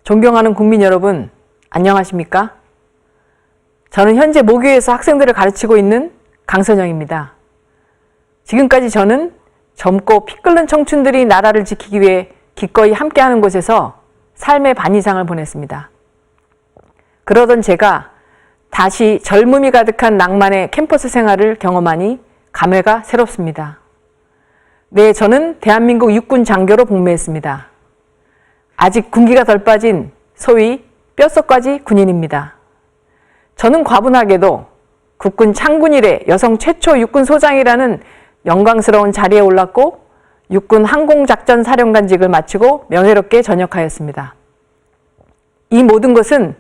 존경하는 국민 여러분, 안녕하십니까? 저는 현재 모교에서 학생들을 가르치고 있는 강선영입니다. 지금까지 저는 젊고 피 끓는 청춘들이 나라를 지키기 위해 기꺼이 함께하는 곳에서 삶의 반 이상을 보냈습니다. 그러던 제가 다시 젊음이 가득한 낭만의 캠퍼스 생활을 경험하니 감회가 새롭습니다. 네, 저는 대한민국 육군 장교로 복무했습니다. 아직 군기가 덜 빠진 소위 뼛속까지 군인입니다. 저는 과분하게도 국군 창군 이래 여성 최초 육군 소장이라는 영광스러운 자리에 올랐고 육군 항공작전사령관직을 마치고 명예롭게 전역하였습니다. 이 모든 것은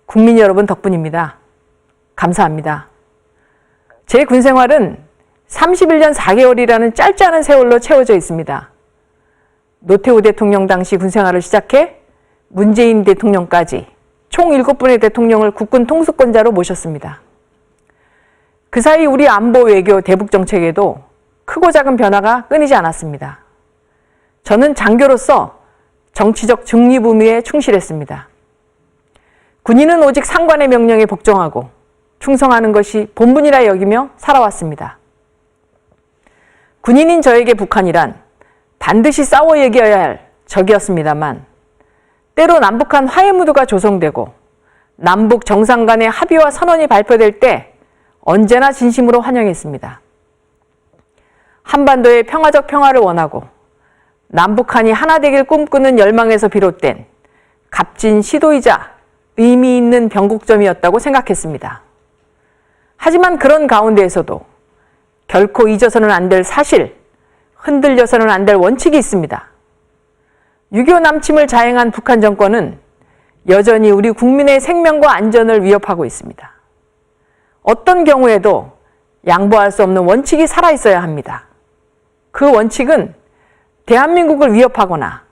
국민 여러분 덕분입니다. 감사합니다. 제 군생활은 31년 4개월이라는 짧지 않은 세월로 채워져 있습니다. 노태우 대통령 당시 군생활을 시작해 문재인 대통령까지 총 7분의 대통령을 국군 통수권자로 모셨습니다. 그 사이 우리 안보 외교 대북 정책에도 크고 작은 변화가 끊이지 않았습니다. 저는 장교로서 정치적 중립 의무에 충실했습니다. 군인은 오직 상관의 명령에 복종하고 충성하는 것이 본분이라 여기며 살아왔습니다. 군인인 저에게 북한이란 반드시 싸워 이겨야 할 적이었습니다만 때로 남북한 화해 무드가 조성되고 남북 정상 간의 합의와 선언이 발표될 때 언제나 진심으로 환영했습니다. 한반도의 평화적 평화를 원하고 남북한이 하나 되길 꿈꾸는 열망에서 비롯된 값진 시도이자 의미 있는 변곡점이었다고 생각했습니다. 하지만 그런 가운데에서도 결코 잊어서는 안 될 사실, 흔들려서는 안 될 원칙이 있습니다. 6.25 남침을 자행한 북한 정권은 여전히 우리 국민의 생명과 안전을 위협하고 있습니다. 어떤 경우에도 양보할 수 없는 원칙이 살아있어야 합니다. 그 원칙은 대한민국을 위협하거나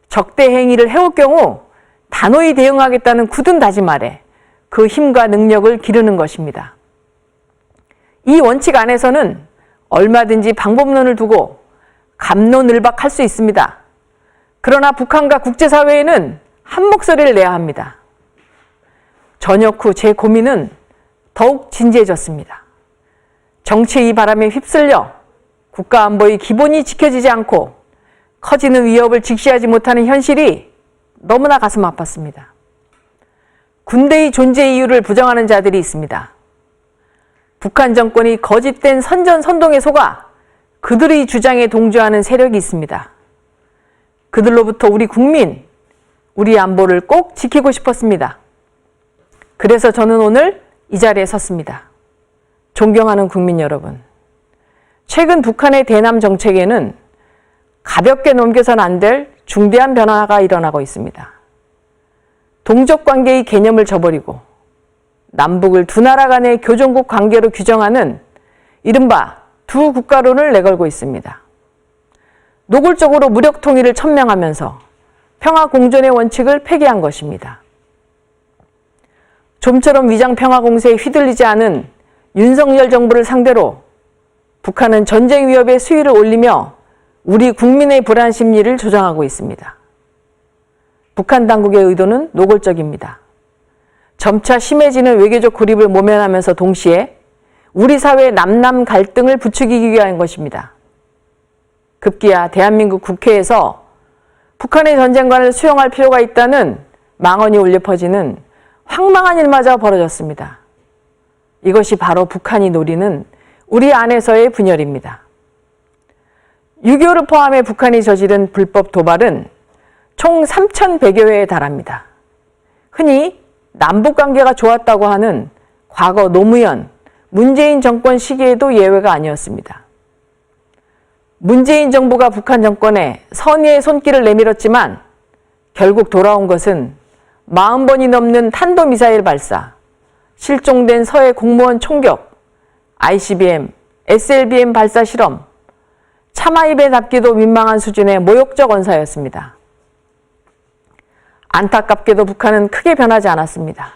적대 행위를 해올 경우 단호히 대응하겠다는 굳은 다짐 아래 그 힘과 능력을 기르는 것입니다. 이 원칙 안에서는 얼마든지 방법론을 두고 갑론을박할 수 있습니다. 그러나 북한과 국제사회에는 한 목소리를 내야 합니다. 전역 후 제 고민은 더욱 진지해졌습니다. 정치의 이 바람에 휩쓸려 국가안보의 기본이 지켜지지 않고 커지는 위협을 직시하지 못하는 현실이 너무나 가슴 아팠습니다. 군대의 존재 이유를 부정하는 자들이 있습니다. 북한 정권이 거짓된 선전선동에 속아 그들의 주장에 동조하는 세력이 있습니다. 그들로부터 우리 국민, 우리 안보를 꼭 지키고 싶었습니다. 그래서 저는 오늘 이 자리에 섰습니다. 존경하는 국민 여러분, 최근 북한의 대남 정책에는 가볍게 넘겨서는 안 될 중대한 변화가 일어나고 있습니다. 동족 관계의 개념을 저버리고 남북을 두 나라 간의 교종국 관계로 규정하는 이른바 두 국가론을 내걸고 있습니다. 노골적으로 무력 통일을 천명하면서 평화 공존의 원칙을 폐기한 것입니다. 좀처럼 위장 평화 공세에 휘둘리지 않은 윤석열 정부를 상대로 북한은 전쟁 위협의 수위를 올리며 우리 국민의 불안 심리를 조장하고 있습니다. 북한 당국의 의도는 노골적입니다. 점차 심해지는 외교적 고립을 모면하면서 동시에 우리 사회의 남남 갈등을 부추기기 위한 것입니다. 급기야 대한민국 국회에서 북한의 전쟁관을 수용할 필요가 있다는 망언이 울려 퍼지는 황망한 일마저 벌어졌습니다. 이것이 바로 북한이 노리는 우리 안에서의 분열입니다. 6.25를 포함해 북한이 저지른 불법 도발은 총 3,100여 회에 달합니다. 흔히 남북관계가 좋았다고 하는 과거 노무현, 문재인 정권 시기에도 예외가 아니었습니다. 문재인 정부가 북한 정권에 선의의 손길을 내밀었지만 결국 돌아온 것은 40번이 넘는 탄도미사일 발사, 실종된 서해 공무원 총격, ICBM, SLBM 발사 실험, 차마 입에 담기도 민망한 수준의 모욕적 언사였습니다. 안타깝게도 북한은 크게 변하지 않았습니다.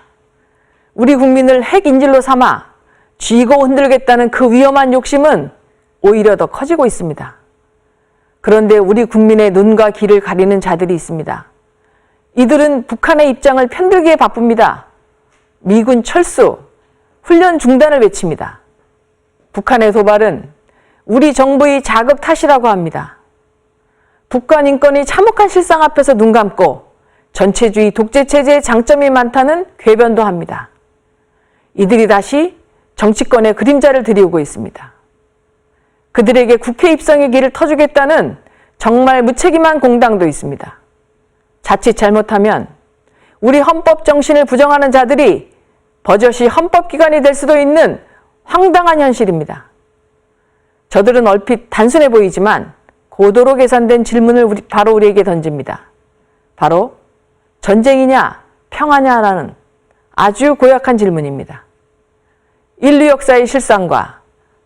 우리 국민을 핵 인질로 삼아 쥐고 흔들겠다는 그 위험한 욕심은 오히려 더 커지고 있습니다. 그런데 우리 국민의 눈과 귀를 가리는 자들이 있습니다. 이들은 북한의 입장을 편들기에 바쁩니다. 미군 철수, 훈련 중단을 외칩니다. 북한의 도발은 우리 정부의 자급 탓이라고 합니다. 북한 인권이 참혹한 실상 앞에서 눈 감고 전체주의 독재체제의 장점이 많다는 궤변도 합니다. 이들이 다시 정치권의 그림자를 들이우고 있습니다. 그들에게 국회 입성의 길을 터주겠다는 정말 무책임한 공당도 있습니다. 자칫 잘못하면 우리 헌법 정신을 부정하는 자들이 버젓이 헌법기관이 될 수도 있는 황당한 현실입니다. 저들은 얼핏 단순해 보이지만 고도로 계산된 질문을 바로 우리에게 던집니다. 바로 전쟁이냐 평화냐라는 아주 고약한 질문입니다. 인류 역사의 실상과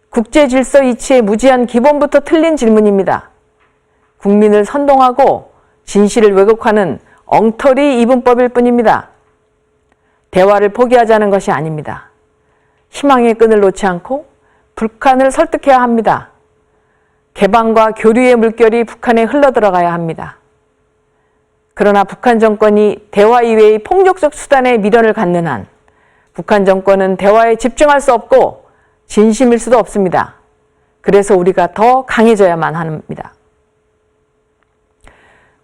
국제 질서 이치의 무지한 기본부터 틀린 질문입니다. 국민을 선동하고 진실을 왜곡하는 엉터리 이분법일 뿐입니다. 대화를 포기하자는 것이 아닙니다. 희망의 끈을 놓지 않고 북한을 설득해야 합니다. 개방과 교류의 물결이 북한에 흘러들어가야 합니다. 그러나 북한 정권이 대화 이외의 폭력적 수단에 미련을 갖는 한 북한 정권은 대화에 집중할 수 없고 진심일 수도 없습니다. 그래서 우리가 더 강해져야만 합니다.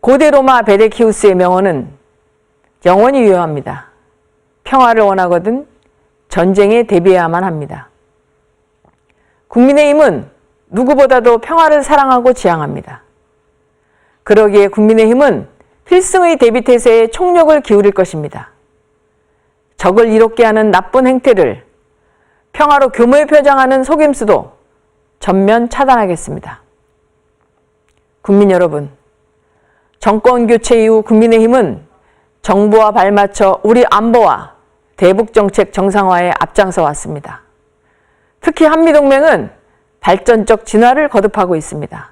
고대 로마 베데키우스의 명언은 영원히 유효합니다. 평화를 원하거든 전쟁에 대비해야만 합니다. 국민의힘은 누구보다도 평화를 사랑하고 지향합니다. 그러기에 국민의힘은 필승의 대비태세에 총력을 기울일 것입니다. 적을 이롭게 하는 나쁜 행태를 평화로 교묘히 표장하는 속임수도 전면 차단하겠습니다. 국민 여러분, 정권 교체 이후 국민의힘은 정부와 발맞춰 우리 안보와 대북정책 정상화에 앞장서 왔습니다. 특히 한미동맹은 발전적 진화를 거듭하고 있습니다.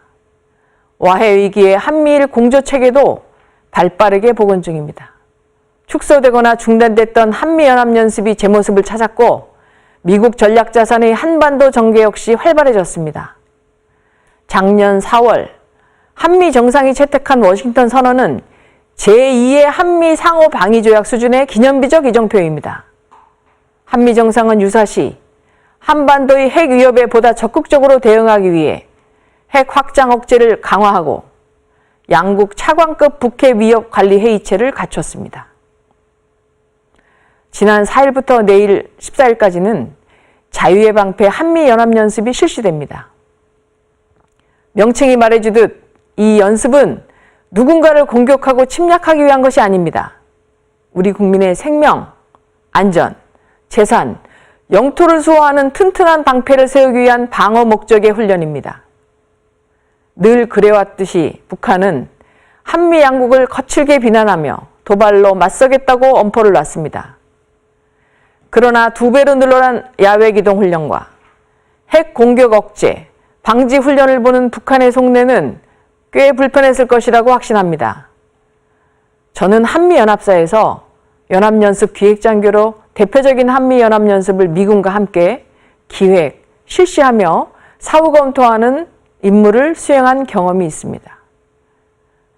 와해위기의 한미일 공조체계도 발빠르게 복원 중입니다. 축소되거나 중단됐던 한미연합연습이 제 모습을 찾았고 미국 전략자산의 한반도 전개 역시 활발해졌습니다. 작년 4월 한미 정상이 채택한 워싱턴 선언은 제2의 한미 상호 방위조약 수준의 기념비적 이정표입니다. 한미 정상은 유사시 한반도의 핵 위협에 보다 적극적으로 대응하기 위해 핵 확장 억제를 강화하고 양국 차관급 북핵 위협 관리 회의체를 갖췄습니다. 지난 4일부터 내일 14일까지는 자유의 방패 한미연합연습이 실시됩니다. 명칭이 말해주듯 이 연습은 누군가를 공격하고 침략하기 위한 것이 아닙니다. 우리 국민의 생명, 안전, 재산, 영토를 수호하는 튼튼한 방패를 세우기 위한 방어 목적의 훈련입니다. 늘 그래왔듯이 북한은 한미 양국을 거칠게 비난하며 도발로 맞서겠다고 엄포를 놨습니다. 그러나 2배로 늘어난 야외기동 훈련과 핵 공격 억제, 방지 훈련을 보는 북한의 속내는 꽤 불편했을 것이라고 확신합니다. 저는 한미연합사에서 연합연습 기획장교로 대표적인 한미연합연습을 미군과 함께 기획, 실시하며 사후 검토하는 임무를 수행한 경험이 있습니다.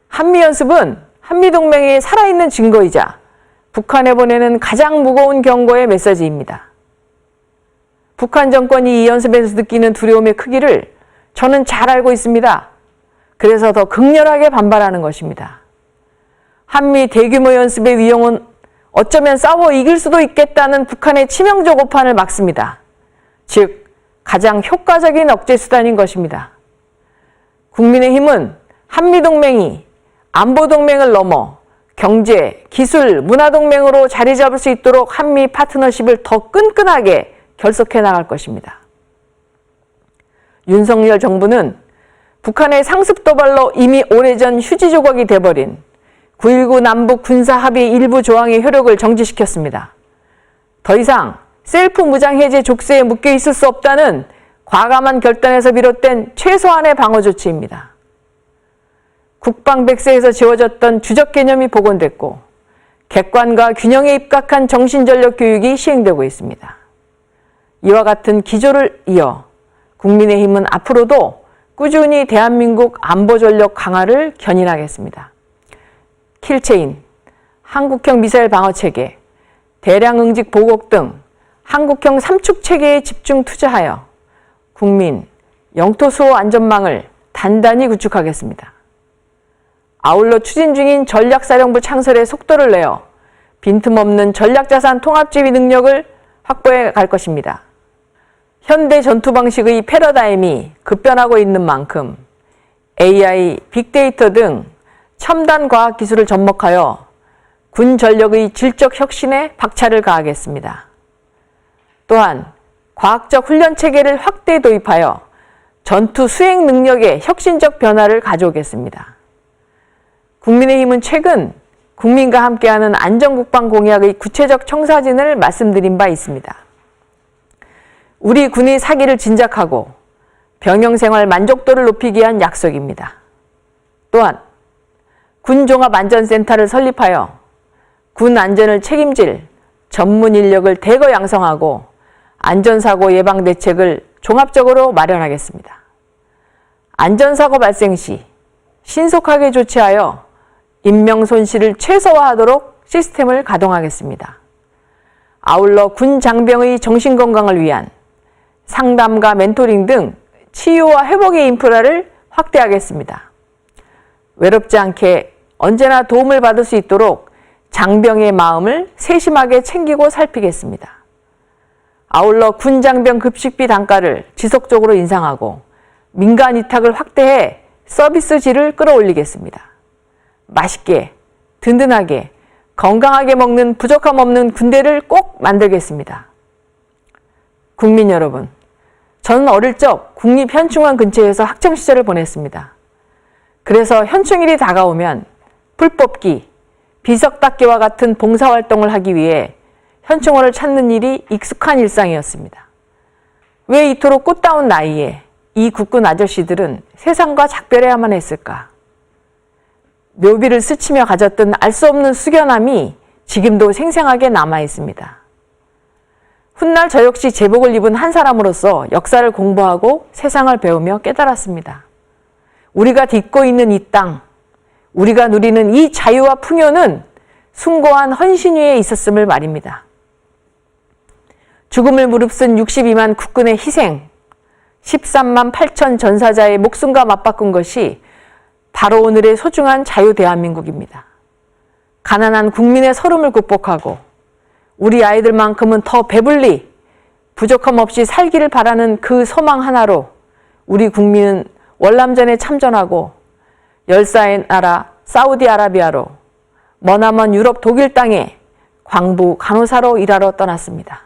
한미연습은 한미동맹의 살아있는 증거이자 북한에 보내는 가장 무거운 경고의 메시지입니다. 북한 정권이 이 연습에서 느끼는 두려움의 크기를 저는 잘 알고 있습니다. 그래서 더 극렬하게 반발하는 것입니다. 한미 대규모 연습의 위용은 어쩌면 싸워 이길 수도 있겠다는 북한의 치명적 오판을 막습니다. 즉, 가장 효과적인 억제 수단인 것입니다. 국민의힘은 한미동맹이 안보동맹을 넘어 경제, 기술, 문화동맹으로 자리 잡을 수 있도록 한미 파트너십을 더 끈끈하게 결속해 나갈 것입니다. 윤석열 정부는 북한의 상습 도발로 이미 오래전 휴지 조각이 돼버린 9.19 남북 군사합의 일부 조항의 효력을 정지시켰습니다. 더 이상 셀프 무장 해제 족쇄에 묶여 있을 수 없다는 과감한 결단에서 비롯된 최소한의 방어 조치입니다. 국방백서에서 지워졌던 주적 개념이 복원됐고 객관과 균형에 입각한 정신전력 교육이 시행되고 있습니다. 이와 같은 기조를 이어 국민의힘은 앞으로도 꾸준히 대한민국 안보전력 강화를 견인하겠습니다. 킬체인, 한국형 미사일 방어체계, 대량 응직 보곡 등 한국형 삼축체계에 집중 투자하여 국민, 영토 수호 안전망을 단단히 구축하겠습니다. 아울러 추진 중인 전략사령부 창설에 속도를 내어 빈틈없는 전략자산 통합지휘 능력을 확보해 갈 것입니다. 현대 전투 방식의 패러다임이 급변하고 있는 만큼 AI, 빅데이터 등 첨단 과학 기술을 접목하여 군 전력의 질적 혁신에 박차를 가하겠습니다. 또한 과학적 훈련 체계를 확대 도입하여 전투 수행 능력의 혁신적 변화를 가져오겠습니다. 국민의힘은 최근 국민과 함께하는 안전국방 공약의 구체적 청사진을 말씀드린 바 있습니다. 우리 군의 사기를 진작하고 병영생활 만족도를 높이기 위한 약속입니다. 또한 군종합안전센터를 설립하여 군 안전을 책임질 전문 인력을 대거 양성하고 안전사고 예방 대책을 종합적으로 마련하겠습니다. 안전사고 발생 시 신속하게 조치하여 인명 손실을 최소화하도록 시스템을 가동하겠습니다. 아울러 군 장병의 정신건강을 위한 상담과 멘토링 등 치유와 회복의 인프라를 확대하겠습니다. 외롭지 않게 언제나 도움을 받을 수 있도록 장병의 마음을 세심하게 챙기고 살피겠습니다. 아울러 군 장병 급식비 단가를 지속적으로 인상하고 민간 위탁을 확대해 서비스 질을 끌어올리겠습니다. 맛있게, 든든하게, 건강하게 먹는 부족함 없는 군대를 꼭 만들겠습니다. 국민 여러분, 저는 어릴 적 국립현충원 근처에서 학창시절을 보냈습니다. 그래서 현충일이 다가오면 풀 뽑기, 비석 닦기와 같은 봉사활동을 하기 위해 현충원을 찾는 일이 익숙한 일상이었습니다. 왜 이토록 꽃다운 나이에 이 국군 아저씨들은 세상과 작별해야만 했을까? 묘비를 스치며 가졌던 알 수 없는 숙연함이 지금도 생생하게 남아 있습니다. 훗날 저 역시 제복을 입은 한 사람으로서 역사를 공부하고 세상을 배우며 깨달았습니다. 우리가 딛고 있는 이 땅, 우리가 누리는 이 자유와 풍요는 숭고한 헌신 위에 있었음을 말입니다. 죽음을 무릅쓴 62만 국군의 희생, 13만 8천 전사자의 목숨과 맞바꾼 것이 바로 오늘의 소중한 자유 대한민국입니다. 가난한 국민의 서름을 극복하고 우리 아이들만큼은 더 배불리 부족함 없이 살기를 바라는 그 소망 하나로 우리 국민은 월남전에 참전하고 열사의 나라 사우디아라비아로 머나먼 유럽 독일 땅에 광부 간호사로 일하러 떠났습니다.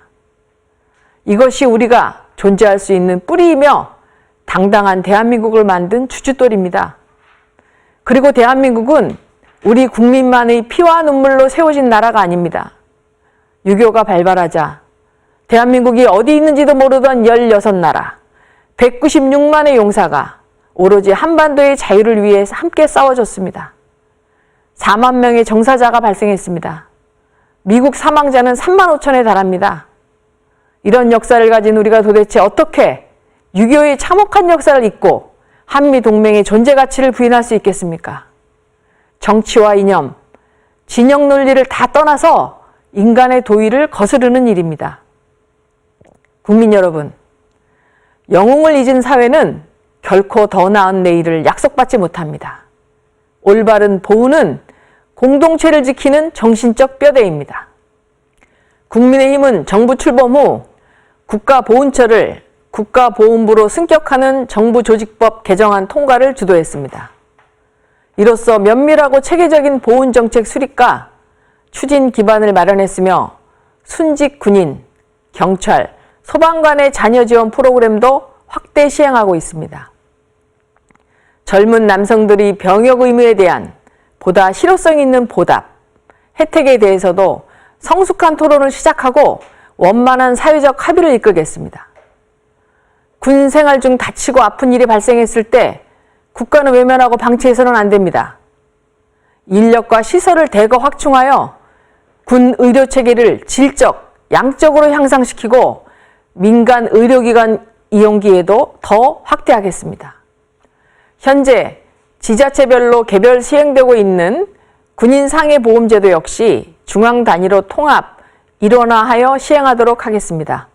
이것이 우리가 존재할 수 있는 뿌리이며 당당한 대한민국을 만든 주춧돌입니다. 그리고 대한민국은 우리 국민만의 피와 눈물로 세워진 나라가 아닙니다. 유교가 발발하자 대한민국이 어디 있는지도 모르던 16나라, 196만의 용사가 오로지 한반도의 자유를 위해 함께 싸워줬습니다. 4만 명의 정사자가 발생했습니다. 미국 사망자는 3만 5천에 달합니다. 이런 역사를 가진 우리가 도대체 어떻게 6.25의 참혹한 역사를 잊고 한미동맹의 존재 가치를 부인할 수 있겠습니까? 정치와 이념, 진영 논리를 다 떠나서 인간의 도의를 거스르는 일입니다. 국민 여러분, 영웅을 잊은 사회는 결코 더 나은 내일을 약속받지 못합니다. 올바른 보훈은 공동체를 지키는 정신적 뼈대입니다. 국민의힘은 정부 출범 후 국가보훈처를 국가보훈부로 승격하는 정부조직법 개정안 통과를 주도했습니다. 이로써 면밀하고 체계적인 보훈정책 수립과 추진 기반을 마련했으며 순직 군인, 경찰, 소방관의 자녀 지원 프로그램도 확대 시행하고 있습니다. 젊은 남성들이 병역 의무에 대한 보다 실효성 있는 보답, 혜택에 대해서도 성숙한 토론을 시작하고 원만한 사회적 합의를 이끌겠습니다. 군 생활 중 다치고 아픈 일이 발생했을 때 국가는 외면하고 방치해서는 안 됩니다. 인력과 시설을 대거 확충하여 군 의료 체계를 질적, 양적으로 향상시키고 민간 의료기관 이용 기회도 더 확대하겠습니다. 현재 지자체별로 개별 시행되고 있는 군인 상해보험제도 역시 중앙 단위로 통합, 일원화하여 시행하도록 하겠습니다.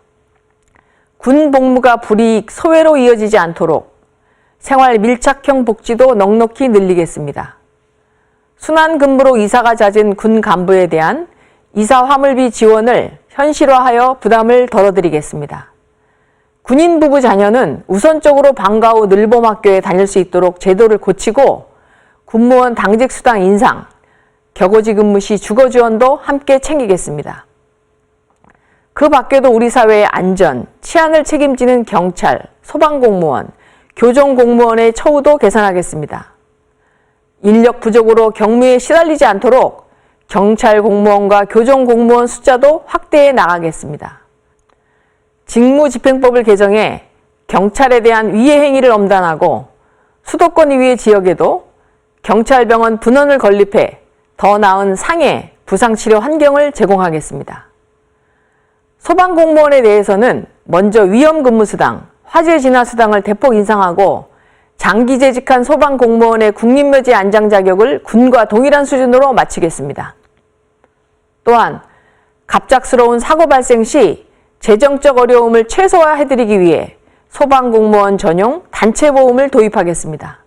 군 복무가 불이익, 소외로 이어지지 않도록 생활 밀착형 복지도 넉넉히 늘리겠습니다. 순환 근무로 이사가 잦은 군 간부에 대한 이사 화물비 지원을 현실화하여 부담을 덜어드리겠습니다. 군인 부부 자녀는 우선적으로 방과 후 늘봄학교에 다닐 수 있도록 제도를 고치고 군무원 당직 수당 인상, 격오지 근무 시 주거 지원도 함께 챙기겠습니다. 그 밖에도 우리 사회의 안전, 치안을 책임지는 경찰, 소방공무원, 교정공무원의 처우도 개선하겠습니다. 인력 부족으로 경무에 시달리지 않도록 경찰 공무원과 교정공무원 숫자도 확대해 나가겠습니다. 직무집행법을 개정해 경찰에 대한 위해 행위를 엄단하고 수도권 이외의 지역에도 경찰병원 분원을 건립해 더 나은 상해, 부상치료 환경을 제공하겠습니다. 소방공무원에 대해서는 먼저 위험근무수당, 화재진화수당을 대폭 인상하고 장기 재직한 소방공무원의 국립묘지 안장 자격을 군과 동일한 수준으로 맞추겠습니다. 또한 갑작스러운 사고 발생 시 재정적 어려움을 최소화해드리기 위해 소방공무원 전용 단체보험을 도입하겠습니다.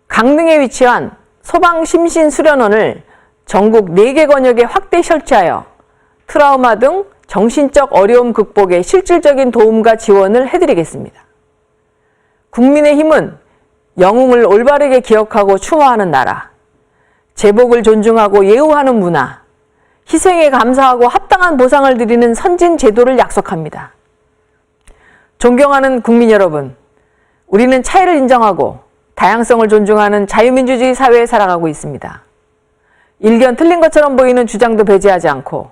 강릉에 위치한 소방심신수련원을 전국 4개 권역에 확대 설치하여 트라우마 등 정신적 어려움 극복에 실질적인 도움과 지원을 해드리겠습니다. 국민의힘은 영웅을 올바르게 기억하고 추모하는 나라, 제복을 존중하고 예우하는 문화, 희생에 감사하고 합당한 보상을 드리는 선진 제도를 약속합니다. 존경하는 국민 여러분, 우리는 차이를 인정하고 다양성을 존중하는 자유민주주의 사회에 살아가고 있습니다. 일견 틀린 것처럼 보이는 주장도 배제하지 않고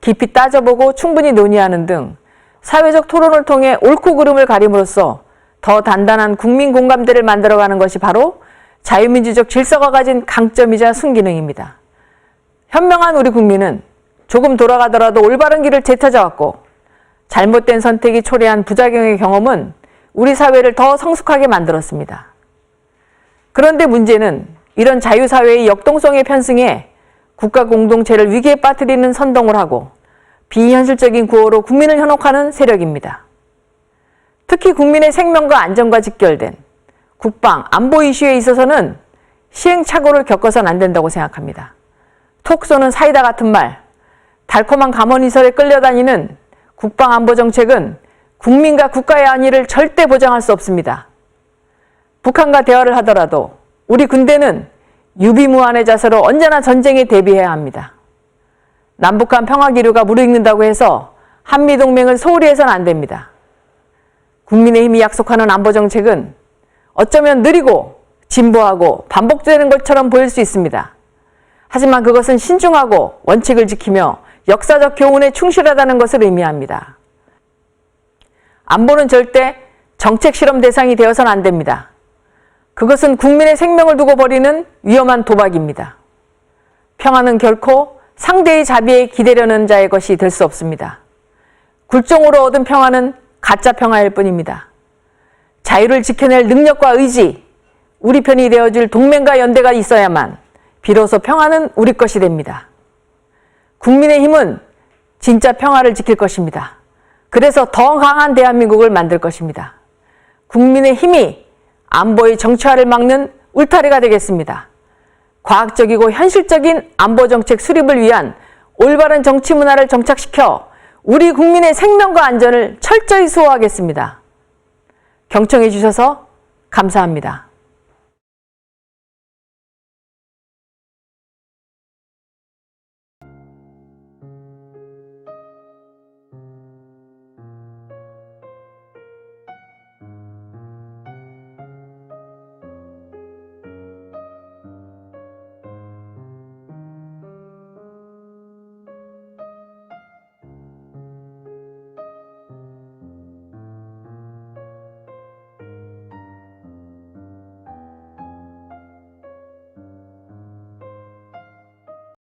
깊이 따져보고 충분히 논의하는 등 사회적 토론을 통해 옳고 그름을 가림으로써 더 단단한 국민 공감대를 만들어가는 것이 바로 자유민주적 질서가 가진 강점이자 순기능입니다. 현명한 우리 국민은 조금 돌아가더라도 올바른 길을 되찾아왔고 잘못된 선택이 초래한 부작용의 경험은 우리 사회를 더 성숙하게 만들었습니다. 그런데 문제는 이런 자유사회의 역동성에 편승해 국가 공동체를 위기에 빠뜨리는 선동을 하고 비현실적인 구호로 국민을 현혹하는 세력입니다. 특히 국민의 생명과 안전과 직결된 국방, 안보 이슈에 있어서는 시행착오를 겪어서는 안 된다고 생각합니다. 톡 쏘는 사이다 같은 말, 달콤한 감언이설에 끌려다니는 국방안보정책은 국민과 국가의 안위를 절대 보장할 수 없습니다. 북한과 대화를 하더라도 우리 군대는 유비무환의 자세로 언제나 전쟁에 대비해야 합니다. 남북한 평화기류가 무르익는다고 해서 한미동맹을 소홀히 해서는 안 됩니다. 국민의힘이 약속하는 안보정책은 어쩌면 느리고 진보하고 반복되는 것처럼 보일 수 있습니다. 하지만 그것은 신중하고 원칙을 지키며 역사적 교훈에 충실하다는 것을 의미합니다. 안보는 절대 정책 실험 대상이 되어서는 안 됩니다. 그것은 국민의 생명을 두고 벌이는 위험한 도박입니다. 평화는 결코 상대의 자비에 기대려는 자의 것이 될 수 없습니다. 굴종으로 얻은 평화는 가짜 평화일 뿐입니다. 자유를 지켜낼 능력과 의지, 우리 편이 되어줄 동맹과 연대가 있어야만 비로소 평화는 우리 것이 됩니다. 국민의힘은 진짜 평화를 지킬 것입니다. 그래서 더 강한 대한민국을 만들 것입니다. 국민의힘이 안보의 정치화를 막는 울타리가 되겠습니다. 과학적이고 현실적인 안보정책 수립을 위한 올바른 정치 문화를 정착시켜 우리 국민의 생명과 안전을 철저히 수호하겠습니다. 경청해 주셔서 감사합니다.